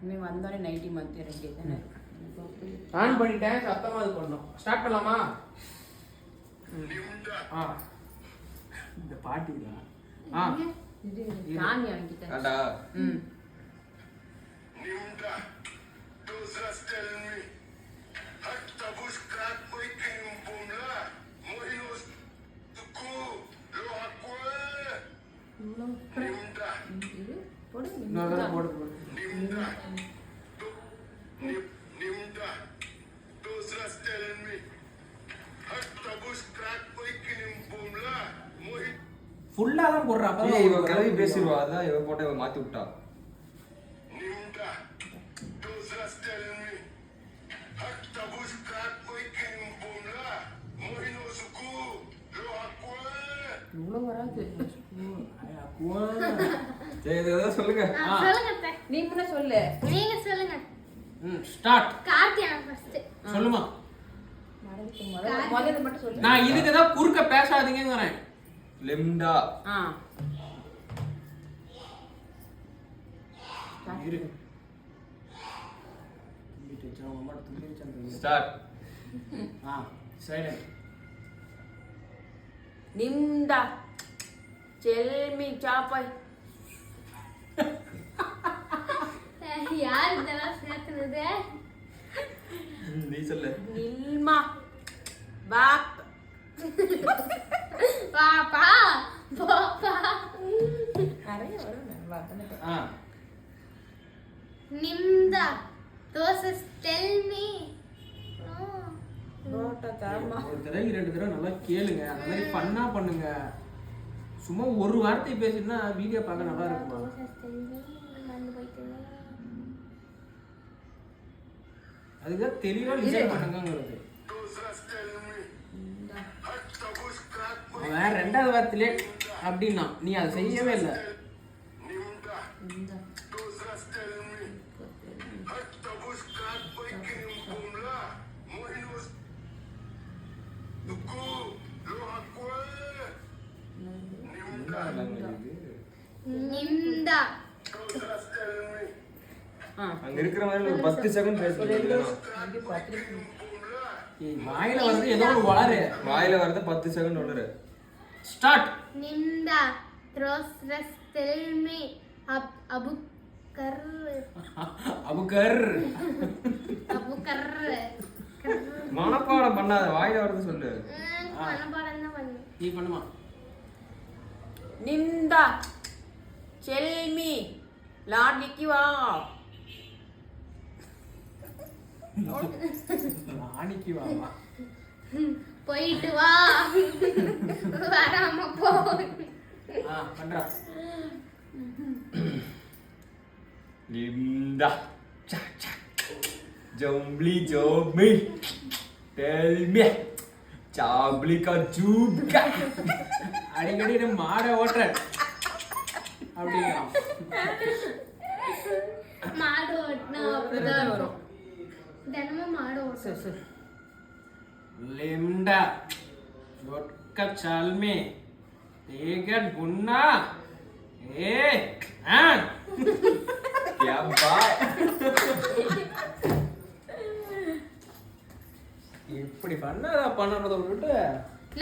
நீ வந்தாலே நைட்டி மாற்றி ரெடி தானே ஆன் பண்ணிட்டேன் சத்தமாக இது பண்ணோம் ஸ்டார்ட் பண்ணலாமா இந்த பாட்டு இது சாமி வாங்கிட்டேன் ஆண்டா ஃபுல்லா தான் போடுறா இவ கிளவி பேசிடுவா அதான் இவ போட்ட இவ மாத்தி விட்டா இவ்வளவு வராது சொல்லுங்க நீ முன்ன சொல்லு நீங்க சொல்லுங்க ஸ்டார்ட் கார்த்தியா ஃபர்ஸ்ட் சொல்லுமா முதல்ல மட்டும் சொல்லு நான் இதுக்கு தான் குறுக்க பேசாதீங்கங்கறேன் லிம்டா இரு ஸ்டார்ட் சைலண்ட் நிம்டா செல்மி சாப்பாய் யார் இதெல்லாம் சேர்த்துனது நீ சொல்லு நில்மா பாப் பாப்பா பாப்பா நிறைய வரும் நிம்தா தோசை டெல் மீ ரோட்டா தாமா ஒரு தடவை ரெண்டு தடவை நல்லா கேளுங்க அந்த மாதிரி பண்ணா பண்ணுங்க சும்மா ஒரு வார்த்தை பேசினா வீடியோ பார்க்க நல்லா இருக்குமா அதுதான் தெளிவா லிசன் பண்ணுங்கிறது அவன் ரெண்டாவது வார்த்தையிலே அப்படின்னா நீ அதை செய்யவே இல்லை நிம்தா அங்க இருக்கிற மாதிரி ஒரு 10 செகண்ட் பேசுறீங்க வாயில வந்து ஏதோ ஒரு வளரு வாயில வரது 10 செகண்ட் வளரு ஸ்டார்ட் நிம்தா த்ரோஸ்ரஸ் டெல் மீ அபுக்கர் அபுகர் அபுக்கர் மனப்பாடம் பண்ணாத வாயில வரது சொல்லு மனப்பாடம் தான் பண்ணு நீ பண்ணுமா நிம்டா செல்மி லாடிக்கு வா ராணிக்கு வா போயிட்டு வா வராம போ பண்றா லிம்டா ஜம்பளி ஜோமி டெல் மீ சாப்ளிகா ஜூப்கா அடிக்கடி நம்ம மாட ஓட்டுற அப்படிங்கிறான் மாடு ஓட்டினா அப்படிதான் வரும் தினமும் மாடு ஓட்டு लिमडा लोटका चाल में तेगट बुन्ना ए हाँ क्या बात இப்படி பண்ணாதா பண்ணறத விட்டு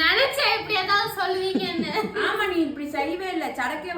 நினைச்சேன் இப்படி ஏதாவது சொல்லுவீங்கன்னு ஆமா நீ இப்படி செய்வே இல்லை சரக்கே